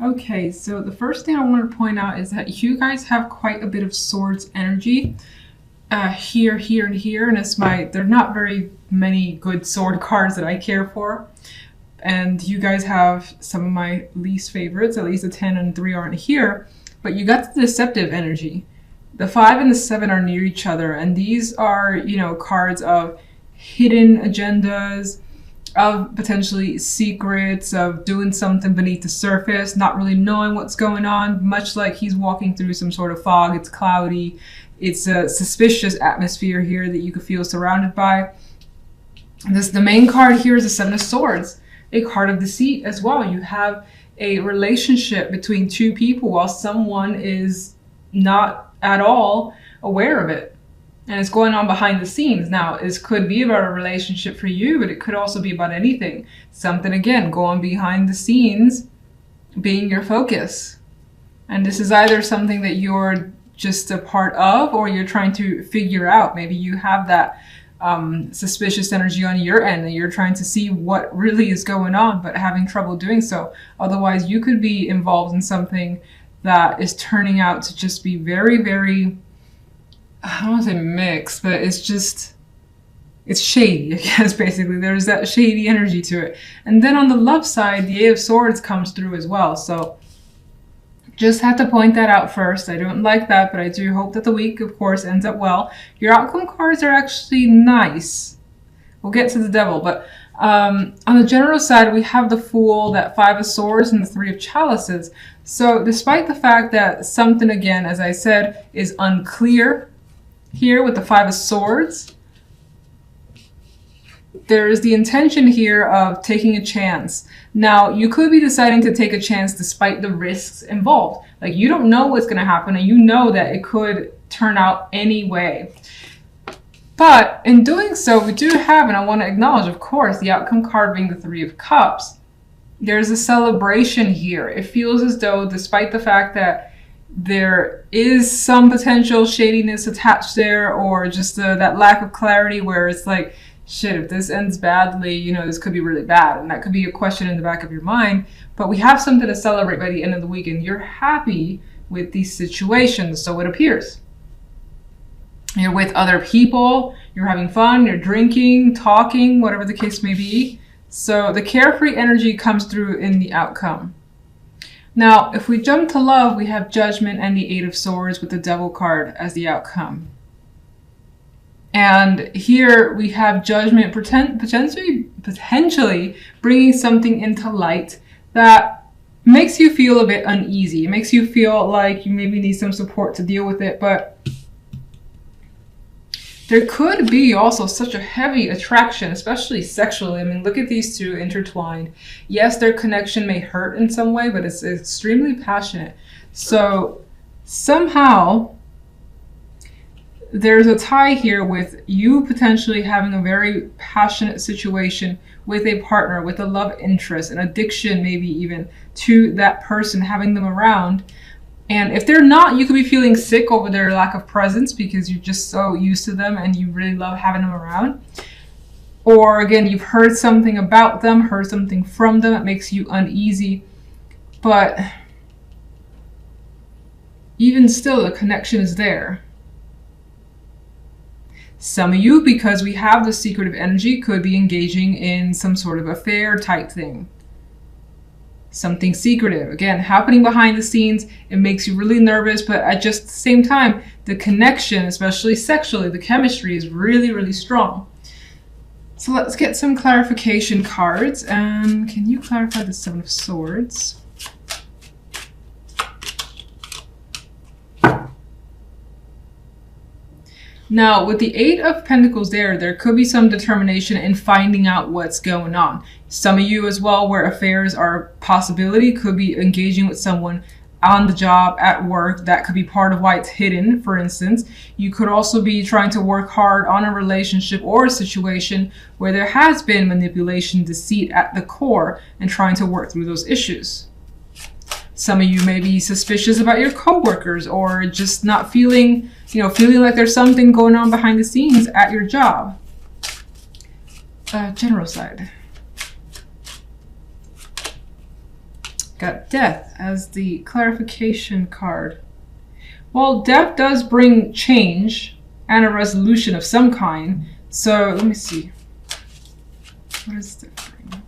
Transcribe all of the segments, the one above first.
Okay, so the first thing I want to point out is that you guys have quite a bit of swords energy here, here, and here, and there are not very many good sword cards that I care for. And you guys have some of my least favorites, at least the 10 and 3 aren't here, but you got the deceptive energy. The 5 and the 7 are near each other, and these are, cards of hidden agendas, of potentially secrets, of doing something beneath the surface, not really knowing what's going on, much like he's walking through some sort of fog. It's cloudy. It's a suspicious atmosphere here that you could feel surrounded by. The main card here is the Seven of Swords, a card of deceit as well. You have a relationship between two people while someone is not at all aware of it. And it's going on behind the scenes. Now, this could be about a relationship for you, but it could also be about anything. Something, again, going behind the scenes, being your focus. And this is either something that you're just a part of, or you're trying to figure out. Maybe you have that suspicious energy on your end, and you're trying to see what really is going on, but having trouble doing so. Otherwise, you could be involved in something that is turning out to just be very, very, I don't want to say mixed, but it's shady, I guess, basically. There's that shady energy to it. And then on the love side, the Eight of Swords comes through as well. So just had to point that out first. I don't like that, but I do hope that the week, of course, ends up well. Your outcome cards are actually nice. We'll get to the Devil, but on the general side, we have the Fool, that Five of Swords, and the Three of Chalices. So despite the fact that something, again, as I said, is unclear here with the Five of Swords, there is the intention here of taking a chance. Now, you could be deciding to take a chance despite the risks involved. Like, you don't know what's going to happen, and you know that it could turn out any way. But in doing so, we do have, and I want to acknowledge, of course, the outcome card being the Three of Cups. There's a celebration here. It feels as though, despite the fact that there is some potential shadiness attached there, or just that lack of clarity where it's like, shit, if this ends badly, this could be really bad. And that could be a question in the back of your mind. But we have something to celebrate by the end of the week, and you're happy with these situations, so it appears. You're with other people, you're having fun, you're drinking, talking, whatever the case may be. So the carefree energy comes through in the outcome. Now, if we jump to love, we have Judgment and the Eight of Swords with the Devil card as the outcome. And here we have Judgment potentially bringing something into light that makes you feel a bit uneasy. It makes you feel like you maybe need some support to deal with it, but there could be also such a heavy attraction, especially sexually. I mean, look at these two intertwined. Yes, their connection may hurt in some way, but it's extremely passionate. So somehow there's a tie here with you potentially having a very passionate situation with a partner, with a love interest, an addiction maybe even to that person, having them around. And if they're not, you could be feeling sick over their lack of presence because you're just so used to them and you really love having them around. Or again, you've heard something about them, heard something from them that makes you uneasy. But even still, the connection is there. Some of you, because we have the secretive energy, could be engaging in some sort of affair type thing. Something secretive, again, happening behind the scenes. It makes you really nervous, but at just the same time, the connection, especially sexually, the chemistry is really, really strong. So let's get some clarification cards. And can you clarify the Seven of Swords? Now, with the Eight of Pentacles there could be some determination in finding out what's going on. Some of you as well, where affairs are a possibility, could be engaging with someone on the job, at work. That could be part of why it's hidden, for instance. You could also be trying to work hard on a relationship or a situation where there has been manipulation, deceit at the core, and trying to work through those issues. Some of you may be suspicious about your coworkers, or just not feeling like there's something going on behind the scenes at your job. General side. Got death as the clarification card. Well, death does bring change and a resolution of some kind. So let me see. What is death bringing?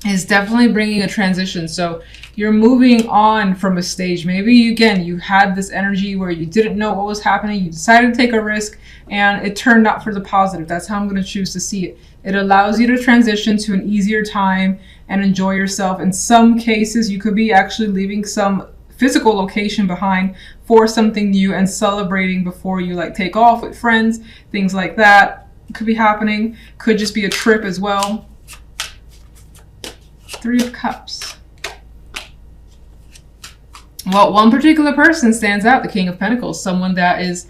It's definitely bringing a transition. So you're moving on from a stage. Maybe, again, you had this energy where you didn't know what was happening. You decided to take a risk and it turned out for the positive. That's how I'm going to choose to see it. It allows you to transition to an easier time and enjoy yourself. In some cases, you could be actually leaving some physical location behind for something new and celebrating before you like take off with friends, things like that could be happening. Could just be a trip as well. 3 of Cups. Well, one particular person stands out, the King of Pentacles, someone that is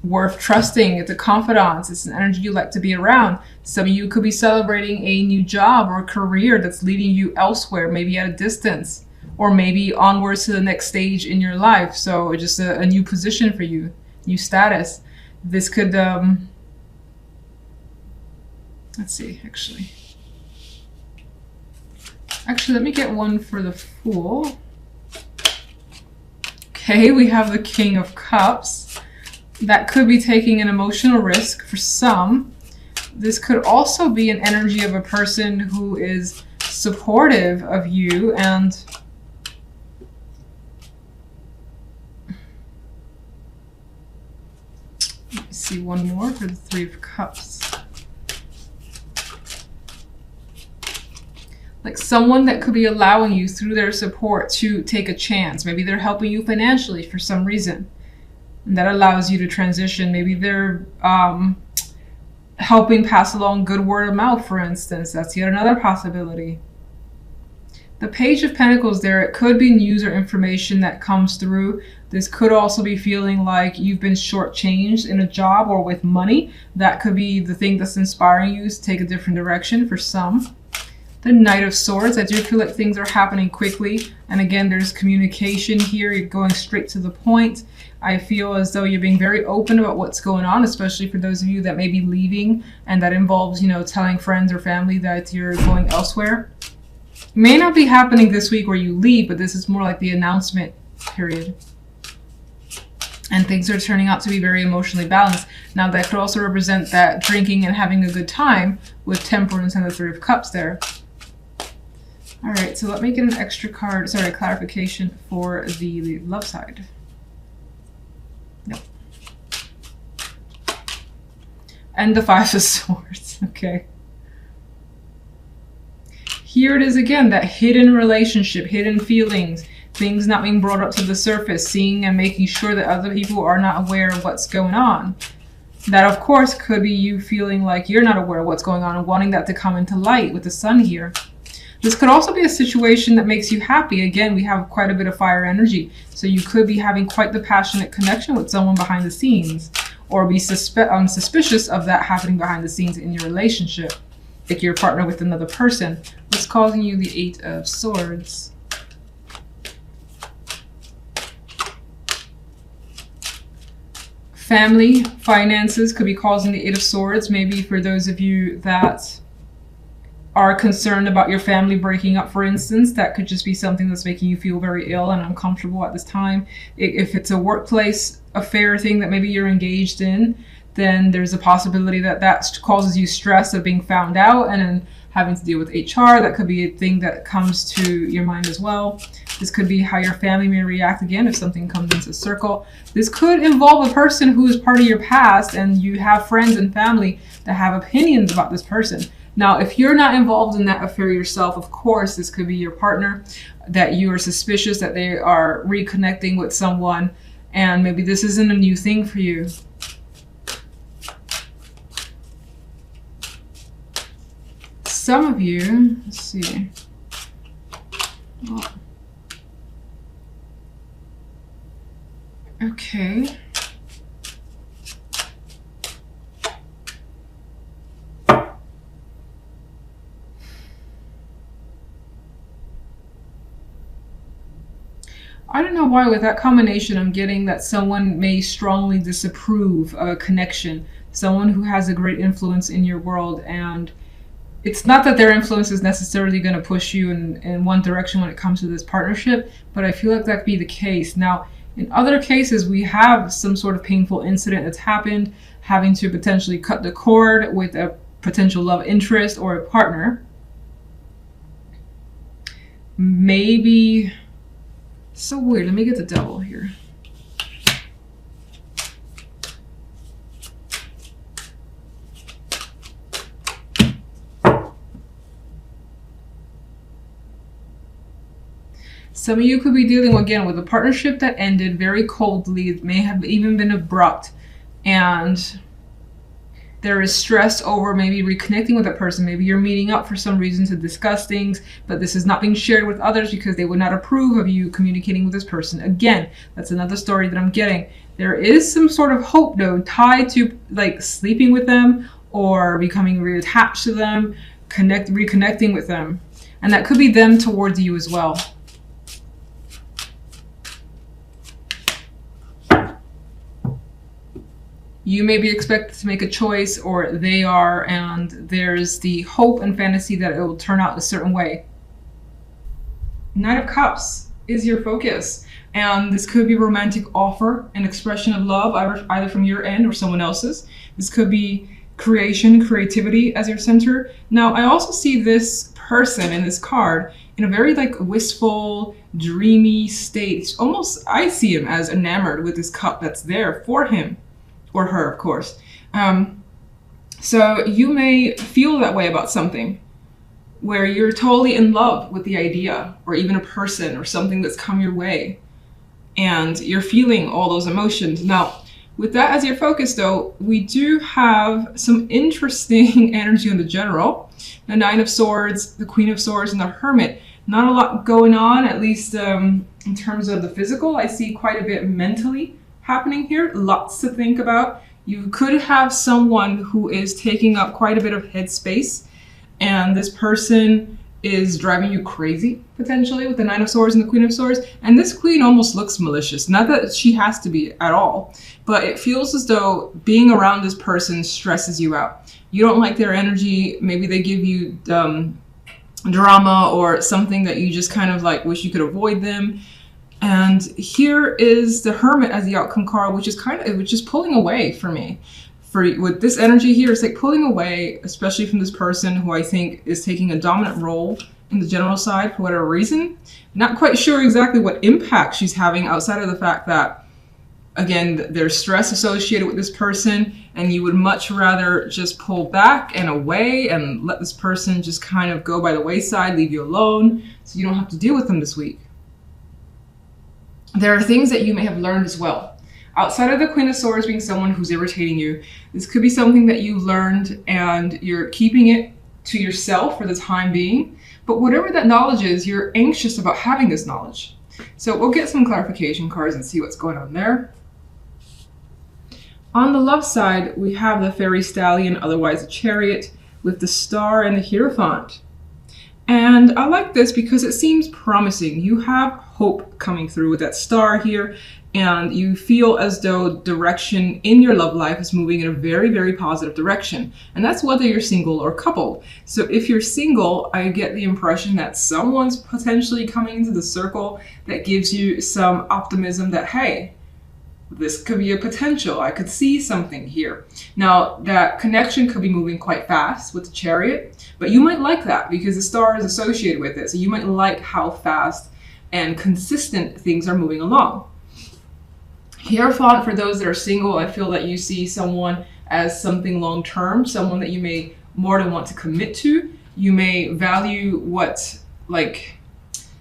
worth trusting. It's a confidant. It's an energy you like to be around. Some of you could be celebrating a new job or career that's leading you elsewhere, maybe at a distance, or maybe onwards to the next stage in your life. So just a new position for you, new status. This could, let's see, actually, let me get one for the Fool. Okay, we have the King of Cups. That could be taking an emotional risk for some. This could also be an energy of a person who is supportive of you and let me see one more for the 3 of Cups. Like someone that could be allowing you through their support to take a chance. Maybe they're helping you financially for some reason. And that allows you to transition. Maybe they're helping pass along good word of mouth, for instance. That's yet another possibility. The Page of Pentacles there, it could be news or information that comes through. This could also be feeling like you've been shortchanged in a job or with money. That could be the thing that's inspiring you to take a different direction for some. The Knight of Swords, I do feel like things are happening quickly. And again, there's communication here. You're going straight to the point. I feel as though you're being very open about what's going on, especially for those of you that may be leaving and that involves, you know, telling friends or family that you're going elsewhere. It may not be happening this week where you leave, but this is more like the announcement period. And things are turning out to be very emotionally balanced. Now that could also represent that drinking and having a good time with Temperance and the 3 of Cups there. All right, so let me get an extra card, sorry, clarification for the love side. Nope. And the 5 of Swords, okay. Here it is again, that hidden relationship, hidden feelings, things not being brought up to the surface, seeing and making sure that other people are not aware of what's going on. That, of course, could be you feeling like you're not aware of what's going on and wanting that to come into light with the Sun here. This could also be a situation that makes you happy. Again, we have quite a bit of fire energy. So you could be having quite the passionate connection with someone behind the scenes, or be suspicious of that happening behind the scenes in your relationship. Like your partner with another person. What's causing you the 8 of Swords? Family, finances could be causing the 8 of Swords. Maybe for those of you that are concerned about your family breaking up, for instance, that could just be something that's making you feel very ill and uncomfortable at this time. If it's a workplace affair thing that maybe you're engaged in, then there's a possibility that that causes you stress of being found out and then having to deal with HR. That could be a thing that comes to your mind as well. This could be how your family may react again if something comes into circle. This could involve a person who is part of your past and you have friends and family that have opinions about this person. Now, if you're not involved in that affair yourself, of course, this could be your partner that you are suspicious that they are reconnecting with someone, and maybe this isn't a new thing for you. Some of you, let's see. Oh. Okay. I don't know why with that combination I'm getting that someone may strongly disapprove of a connection. Someone who has a great influence in your world and it's not that their influence is necessarily going to push you in one direction when it comes to this partnership, but I feel like that could be the case. Now, in other cases, we have some sort of painful incident that's happened, having to potentially cut the cord with a potential love interest or a partner. Maybe, so weird, let me get the devil here. Some of you could be dealing again with a partnership that ended very coldly. It may have even been abrupt, and there is stress over maybe reconnecting with that person. Maybe you're meeting up for some reason to discuss things, but this is not being shared with others because they would not approve of you communicating with this person. Again, that's another story that I'm getting. There is some sort of hope though tied to like sleeping with them or becoming reattached to them, reconnecting with them. And that could be them towards you as well. You may be expected to make a choice, or they are, and there's the hope and fantasy that it will turn out a certain way. Knight of Cups is your focus, and this could be a romantic offer, an expression of love, either from your end or someone else's. This could be creation, creativity as your center. Now, I also see this person in this card in a very like wistful, dreamy state. Almost, I see him as enamored with this cup that's there for him. Or her, of course. So you may feel that way about something where you're totally in love with the idea or even a person or something that's come your way, and you're feeling all those emotions. Now, with that as your focus though, we do have some interesting energy on the general, the Nine of Swords, the Queen of Swords, and the Hermit. Not a lot going on, at least in terms of the physical. I see quite a bit mentally happening here, lots to think about. You could have someone who is taking up quite a bit of headspace, and this person is driving you crazy, potentially, with the Nine of Swords and the Queen of Swords. And this queen almost looks malicious. Not that she has to be at all, but it feels as though being around this person stresses you out. You don't like their energy. Maybe they give you drama or something that you just kind of like wish you could avoid them. And here is the Hermit as the outcome card, which is just pulling away for me. With this energy here, it's like pulling away, especially from this person who I think is taking a dominant role in the general side for whatever reason. Not quite sure exactly what impact she's having outside of the fact that, again, there's stress associated with this person, and you would much rather just pull back and away and let this person just kind of go by the wayside, leave you alone, so you don't have to deal with them this week. There are things that you may have learned as well. Outside of the Queen of Swords being someone who's irritating you, this could be something that you've learned and you're keeping it to yourself for the time being. But whatever that knowledge is, you're anxious about having this knowledge. So we'll get some clarification cards and see what's going on there. On the love side, we have the Fairy Stallion, otherwise a Chariot, with the Star and the Hierophant. And I like this because it seems promising. You have hope coming through with that star here, and you feel as though direction in your love life is moving in a very, very positive direction. And that's whether you're single or coupled. So if you're single, I get the impression that someone's potentially coming into the circle that gives you some optimism that, hey, this could be a potential. I could see something here. Now, that connection could be moving quite fast with the Chariot, but you might like that because the star is associated with it. So you might like how fast and consistent things are moving along. Hierophant, for those that are single, I feel that you see someone as something long-term, someone that you may more than want to commit to. You may value what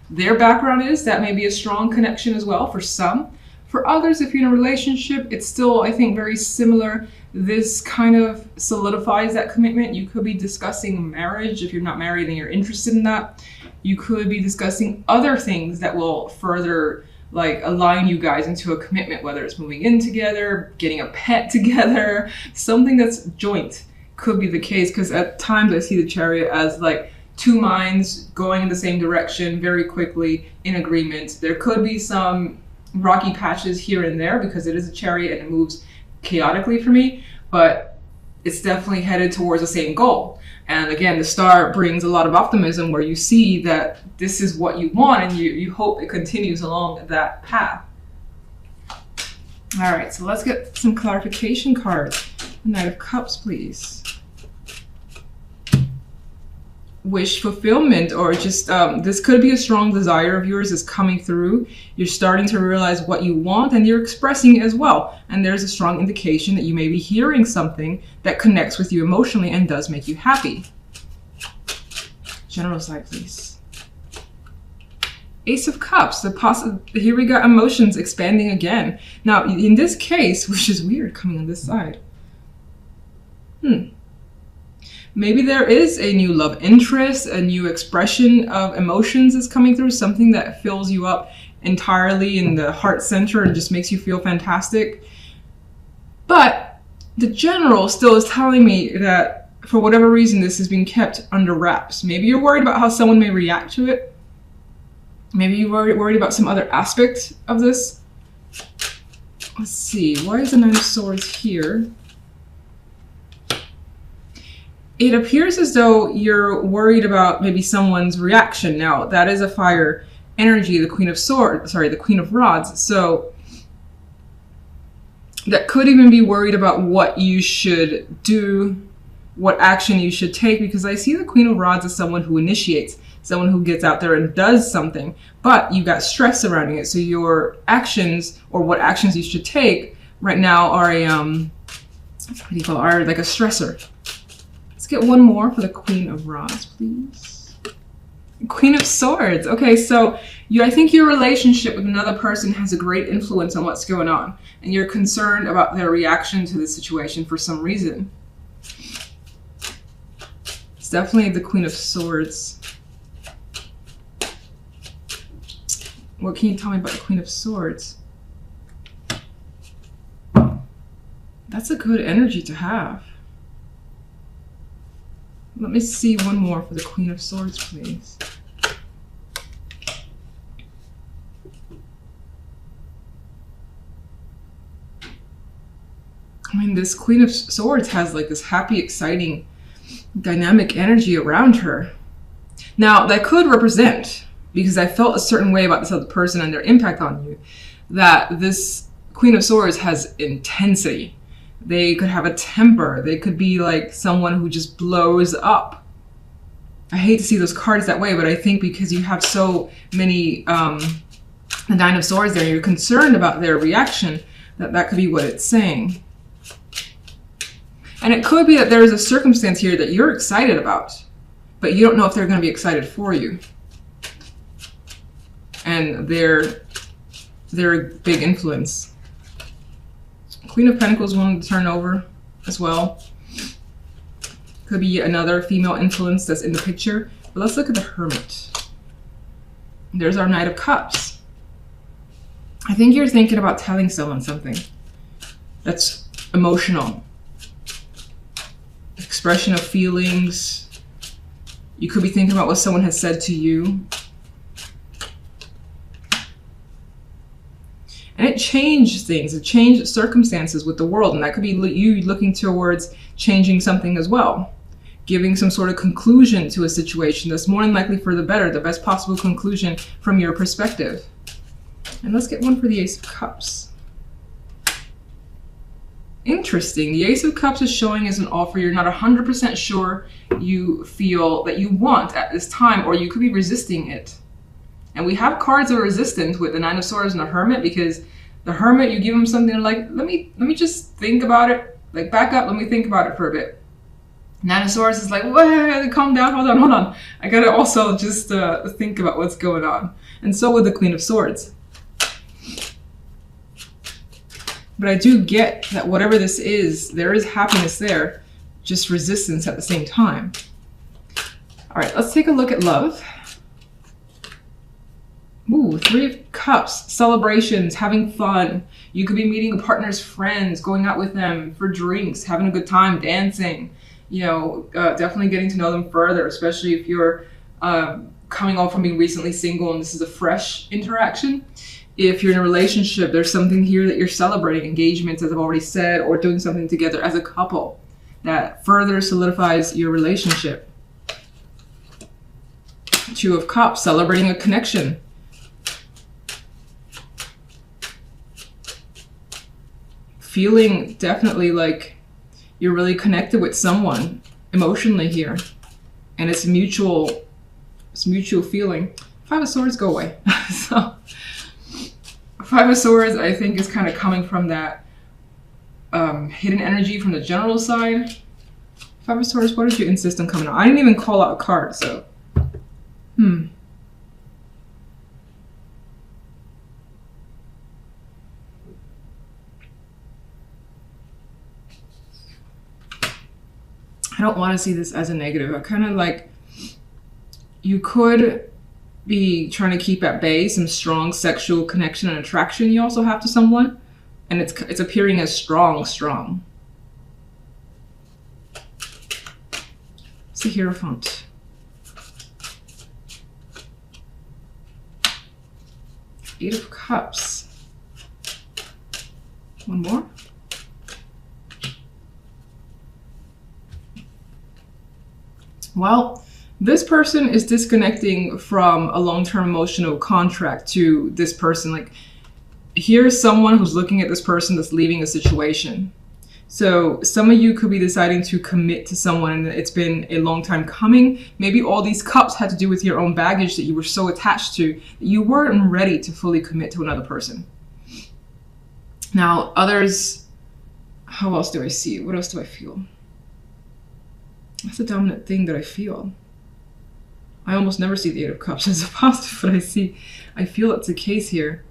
their background is. That may be a strong connection as well for some. For others, if you're in a relationship, it's still, I think, very similar. This kind of solidifies that commitment. You could be discussing marriage. If you're not married and you're interested in that, you could be discussing other things that will further align you guys into a commitment, whether it's moving in together, getting a pet together, something that's joint could be the case, because at times I see the Chariot as two minds going in the same direction very quickly in agreement. There could be some rocky patches here and there because it is a Chariot and it moves chaotically for me, but it's definitely headed towards the same goal. And again, the star brings a lot of optimism where you see that this is what you want and you hope it continues along that path. All right, so let's get some clarification cards. Knight of Cups, please. Wish fulfillment, or just this could be a strong desire of yours is coming through. You're starting to realize what you want and you're expressing it as well. And there's a strong indication that you may be hearing something that connects with you emotionally and does make you happy. General side, please. Ace of Cups. Here we got emotions expanding again. Now, in this case, which is weird coming on this side. Maybe there is a new love interest, a new expression of emotions is coming through, something that fills you up entirely in the heart center and just makes you feel fantastic. But the general still is telling me that for whatever reason, this is being kept under wraps. Maybe you're worried about how someone may react to it. Maybe you're worried about some other aspect of this. Let's see, why is the Nine of Swords here? It appears as though you're worried about maybe someone's reaction. Now, that is a fire energy, the Queen of Swords, sorry, the Queen of Rods. So that could even be worried about what you should do, what action you should take, because I see the Queen of Rods as someone who initiates, someone who gets out there and does something, but you've got stress surrounding it. So your actions, or what actions you should take right now, are a, what do you call it, are like a stressor. Let's get one more for the Queen of Rods, please. Queen of Swords. Okay, so I think your relationship with another person has a great influence on what's going on, and you're concerned about their reaction to the situation for some reason. It's definitely the Queen of Swords. What can you tell me about the Queen of Swords? That's a good energy to have. Let me see one more for the Queen of Swords, please. I mean, this Queen of Swords has like this happy, exciting, dynamic energy around her. Now, that could represent, because I felt a certain way about this other person and their impact on you, that this Queen of Swords has intensity. They could have a temper. They could be like someone who just blows up. I hate to see those cards that way, but I think because you have so many, the Nine of Swords there, you're concerned about their reaction, that could be what it's saying. And it could be that there is a circumstance here that you're excited about, but you don't know if they're going to be excited for you. And they're a big influence. Queen of Pentacles wanted to turn over as well. Could be another female influence that's in the picture. But let's look at the Hermit. There's our Knight of Cups. I think you're thinking about telling someone something that's emotional. Expression of feelings. You could be thinking about what someone has said to you. And it changed things, it changed circumstances with the world, and that could be you looking towards changing something as well. Giving some sort of conclusion to a situation that's more than likely for the better, the best possible conclusion from your perspective. And let's get one for the Ace of Cups. Interesting, the Ace of Cups is showing as an offer you're not 100% sure you feel that you want at this time, or you could be resisting it. And we have cards that are resistant with the Nine of Swords and the Hermit, because the Hermit, you give them something like, let me just think about it. Like, back up, let me think about it for a bit. Nine of Swords is like, wait, calm down, hold on. I gotta also just think about what's going on. And so with the Queen of Swords. But I do get that whatever this is, there is happiness there, just resistance at the same time. All right, let's take a look at love. Ooh, Three of Cups, celebrations, having fun. You could be meeting a partner's friends, going out with them for drinks, having a good time, dancing, definitely getting to know them further, especially if you're coming off from being recently single and this is a fresh interaction. If you're in a relationship, there's something here that you're celebrating, engagements, as I've already said, or doing something together as a couple. that further solidifies your relationship. Two of Cups, celebrating a connection. Feeling definitely like you're really connected with someone emotionally here. And it's mutual feeling. Five of Swords, go away. So, Five of Swords, I think, is kind of coming from that hidden energy from the general side. Five of Swords, what did you insist on coming out? I didn't even call out a card, so. I don't want to see this as a negative. I kind of like, you could be trying to keep at bay some strong sexual connection and attraction you also have to someone. And it's appearing as strong. It's the Hierophant. Eight of Cups. One more. Well, this person is disconnecting from a long-term emotional contract to this person. Like, here's someone who's looking at this person that's leaving a situation. So some of you could be deciding to commit to someone and it's been a long time coming. Maybe all these cups had to do with your own baggage that you were so attached to that you weren't ready to fully commit to another person. Now, others, how else do I see it? What else do I feel? That's the dominant thing that I feel. I almost never see the Eight of Cups as a positive, but I feel it's the case here.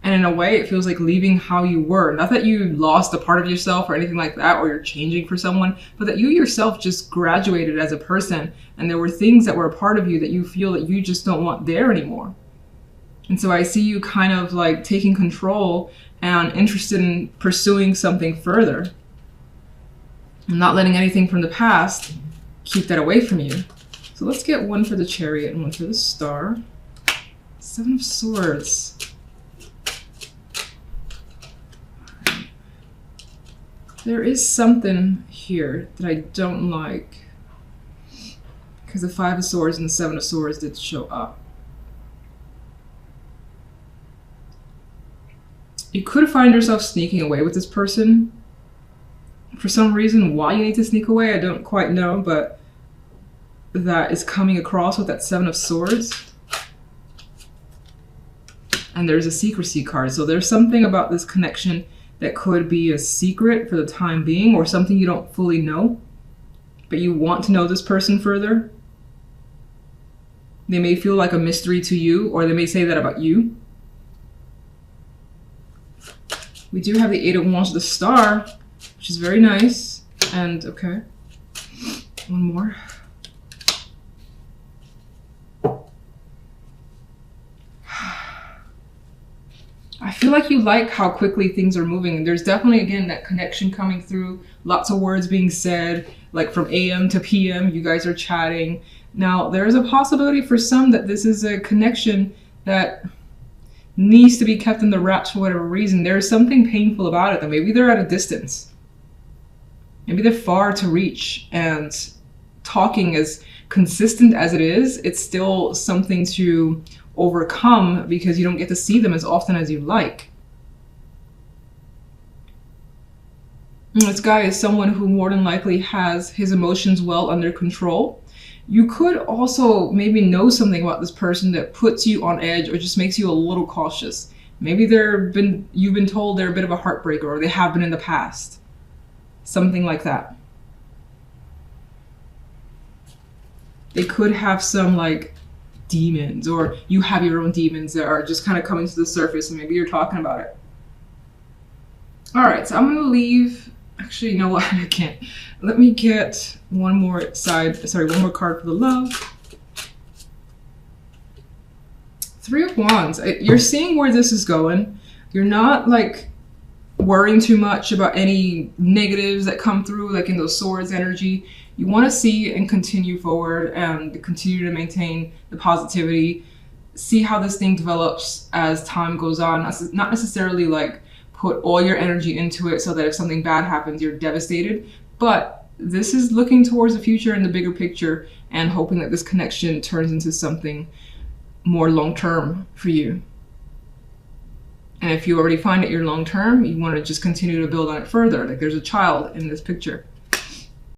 And in a way, it feels like leaving how you were. Not that you lost a part of yourself or anything like that, or you're changing for someone, but that you yourself just graduated as a person. And there were things that were a part of you that you feel that you just don't want there anymore. And so I see you kind of like taking control and interested in pursuing something further. And not letting anything from the past keep that away from you. So let's get one for the Chariot and one for the Star. Seven of Swords. There is something here that I don't like, because the Five of Swords and the Seven of Swords did show up. You could find yourself sneaking away with this person. For some reason, why you need to sneak away, I don't quite know, but that is coming across with that Seven of Swords. And there's a secrecy card. So there's something about this connection that could be a secret for the time being, or something you don't fully know, but you want to know this person further. They may feel like a mystery to you, or they may say that about you. We do have the Eight of Wands, the Star, which is very nice. And okay, one more. I feel like you like how quickly things are moving. There's definitely, again, that connection coming through. Lots of words being said, like from AM to PM, you guys are chatting. Now, there is a possibility for some that this is a connection that needs to be kept in the wraps for whatever reason. There's something painful about it, that maybe they're at a distance. Maybe they're far to reach, and talking, as consistent as it is, it's still something to overcome because you don't get to see them as often as you like. And this guy is someone who more than likely has his emotions well under control. You could also maybe know something about this person that puts you on edge or just makes you a little cautious. Maybe you've been told they're a bit of a heartbreaker, or they have been in the past. Something like that. They could have some like demons, or you have your own demons that are just kind of coming to the surface, and maybe you're talking about it. All right, so I'm gonna leave. Actually, you know what? I can't. Let me get one more card for the love. Three of Wands. You're seeing where this is going. You're not like worrying too much about any negatives that come through, like in those swords energy. You want to see and continue forward and continue to maintain the positivity. See how this thing develops as time goes on. Not necessarily like put all your energy into it so that if something bad happens, you're devastated. But this is looking towards the future and the bigger picture and hoping that this connection turns into something more long-term for you. And if you already find that you're long-term, you want to just continue to build on it further. Like there's a child in this picture.